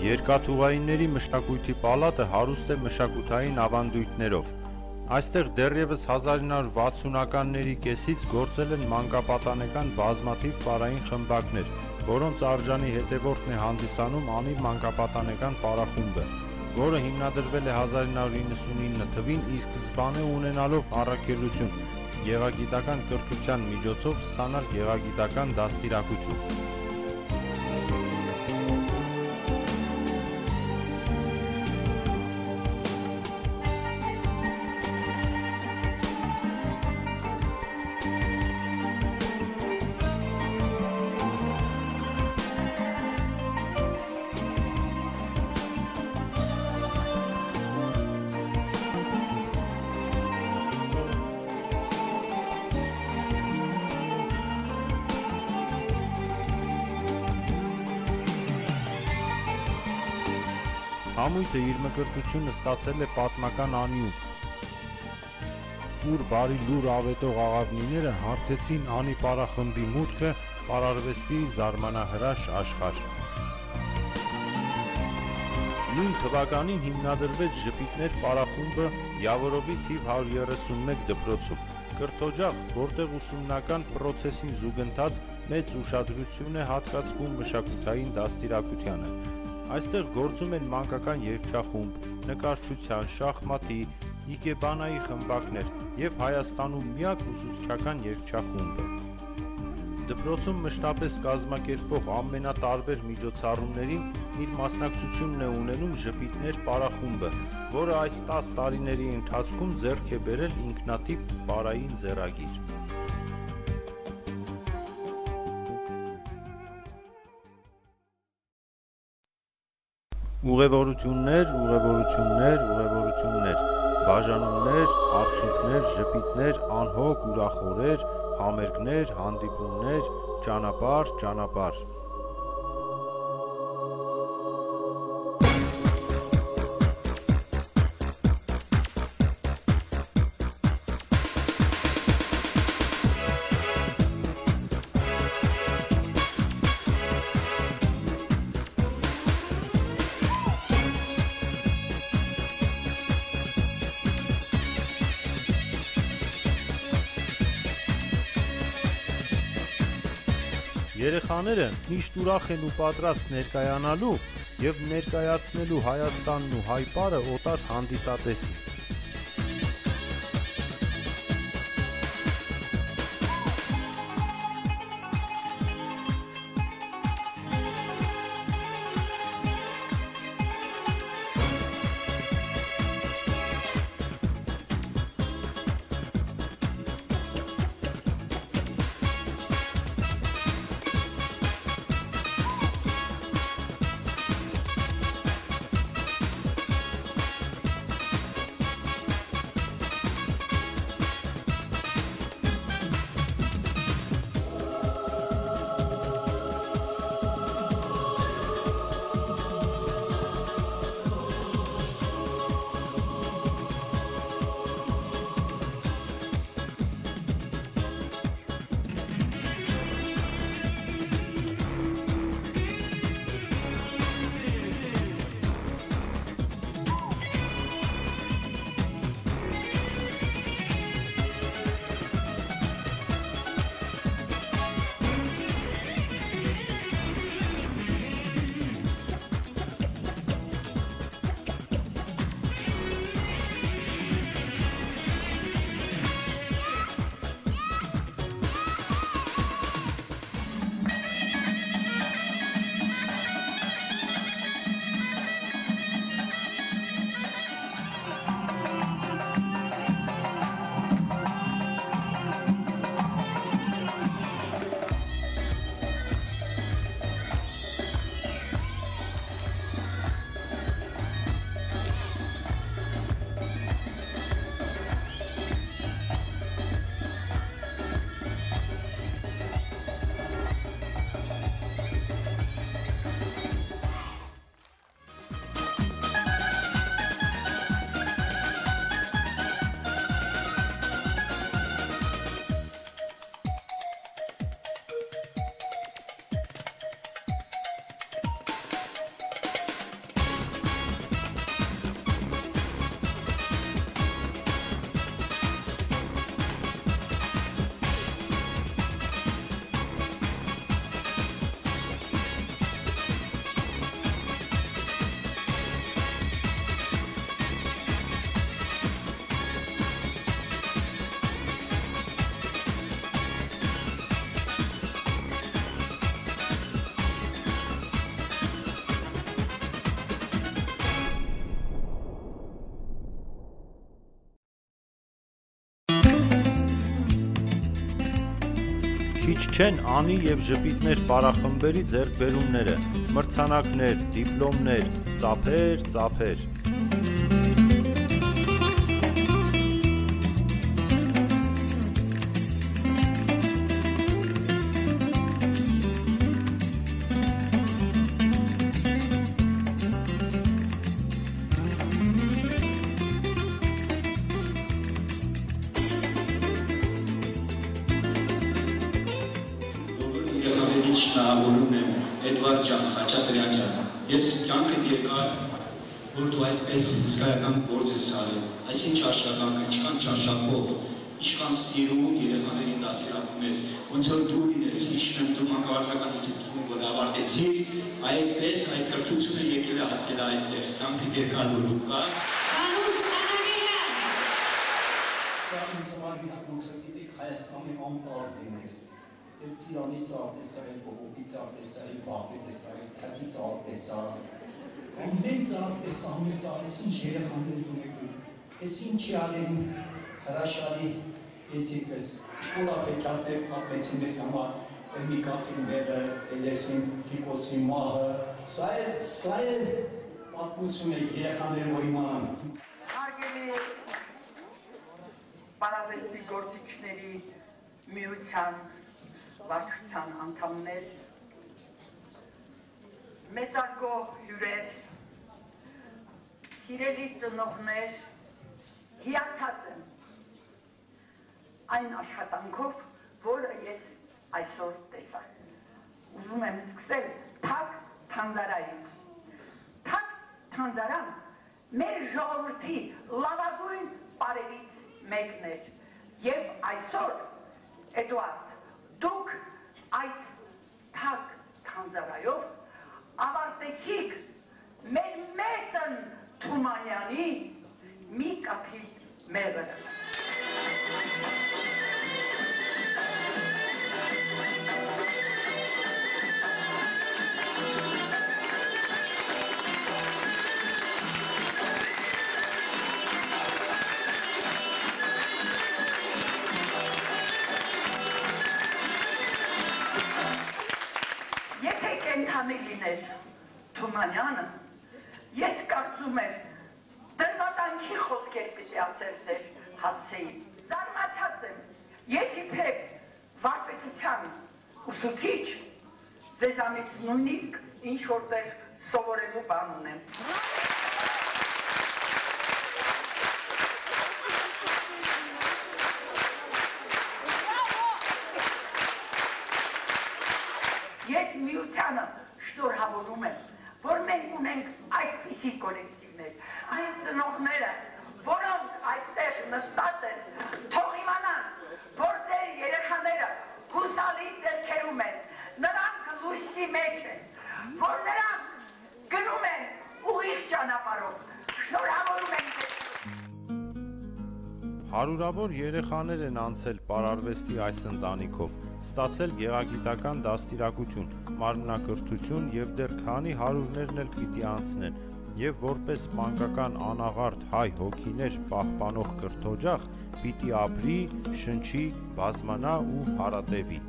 Երկաթուղայինների մշակույթի պալատը հարուստ է մշակութային ավանդույթներով։ Այստեղ դեռևս 1960-ականների կեսից գործել են մանկապատանեկան բազմաթիվ պարային խմբակներ, որոնց արժանի հետևորդն է հանդիսանում Անի մանկապատանեկան պարախումբը, որը հիմնադրվել է 1999 թվին ի սկզբանե ունենալով առաքելություն գեղագիտական կրթության միջոցով ստանալ գեղագիտական դաստիարակություն։ Համույթը իր մկրտությունը ստացել է պատմական անիում, ուր բարի լուր ավետող աղավնիները հարթեցին Անի պարախմբի մուտքը պարարվեստի զարմանահրաշ աշխարհ։ Նույն թվականին հիմնադրվեց Ժպիտներ պարախումբը Յավորովի թիվ 131 դպրոցում, կրթօջախ, որտեղ ուսումնական պրոցեսին զուգընթաց մեծ ուշադրություն է հատկացվում մշակութային դաստիարակությանը։ Այստեղ գործում են մանկական երգչախումբ, նկարչության, շախմատի, իգեբանայի խմբակներ և Հայաստանում միակ ուսուցչական երգչախումբը։ Դպրոցում մշտապես կազմակերպվող ամենատարբեր միջոցառումներին իր մասնակցությունն է ունենում Ժպիտներ պարախումբը, որը այս 10 տարիների ընթացքում ձեռք է բերել ինքնատիպ պարային ձեռագիր։ Ուղևորություններ, բաժանումներ, արդյունքներ, ժպիտներ, անհոգ ուրախորեր, համերգներ, հանդիպումներ, ճանապարհ։ Երեխաները միշտ ուրախ են ու պատրաստ ներկայանալու և ներկայացնելու Հայաստանն ու հայ պարը օտար հանդիսատեսին։ Քիչ չեն անի և ժպիտներ պարախմբերի ձեռքբերումները, մրցանակներ, դիպլոմներ, ծափեր։ Շնորհավորում եմ Էդվարդ ջան, Խաչատրյան ջան, ես կյանքդ եկար, որ դու այդպես հսկայական գործ ես արել, այսինչ արշավանքը, ինչքան ճաշակով, ինչքան սիրուն երեխաներին դաստիարակում ես, ոնց որ դու լինես, հիշում եմ դու մանկավարժական ինստիտուտում, որ ավարտեցիր, այդպես այդ կրթությունը եկել է հասել այստեղ, կյանքդ եկար, որ դու կաս։ Սա ինձ համար ոնց որ գիտեք Հայաստանի անտառն է։ Եվ Ծիրանի ծաղտեսա, և Բողոքի ծաղտեսա, և Բաղբի տեսա, և Թակի ծաղտեսա, ամեն ծաղտեսա, ամեն ծաղտես, ինչ երեխաներ ունեք դուք, ես ինչի ալեն հրաշալի եծիկս, շկոլավ հեքատեր պատմեցին ես համար, մի կաթինները, լեսին Կիկոսի մահը, սա էլ պատմություն է երեխաներ, որ իմանան։ Հարգելի պարավեստի գործիչների միության վարչության անդամներ, մեծարգո հյուրեր, սիրելի ծնողներ, հիացած եմ այն աշխատանքով, որը ես այսօր տեսա։ Ուզում եմ սկսել Թակ Թանզարայից։ Թակ Թանզարան մեր ժողովրդի լավագույն պարերից մեկն էր, և այսօր, Էդուարդ, դուք այդ Թակ Թանզարայով ավարտեցիք մեր մեծն Թումանյանի մի կաթիլ մեղրը։ Լիներ Թումանյանը, ես կարծում եմ դրվատանքի խոսքեր պիտի ասել ձեր հասցեի, զարմացած եմ, ես իբրև վարպետության ուսուցիչ, ձեզանից նույնիսկ ինչ որտեղ սովորելու բան ունեմ։ Ես միությանը շնորհավորում եմ, որ մենք ունենք այսպիսի կոլեկտիվներ, այն ծնողները, որոնք այստեղ նստած են, թող իմանան, որ ձեր երեխաները հուսալի ձեռքերում են, նրանք լույսի մեջ են, որ նրանք գնում են ուղիղ ճանապարհով, շնորհավորում ենք ձեզ։ Հարյուրավոր երեխաներ են անցել պարարվեստի այս ընտանիքով, ստացել գեղագիտական դաստիարակություն, մարմնակրթություն և դեռ քանի հարյուրներն էլ պիտի անցնեն, և որպես մանկական անաղարտ հայ հոգիներ պահպանող կրթօջախ պիտի ապրի, շնչի, բազմանա ու հարատևի։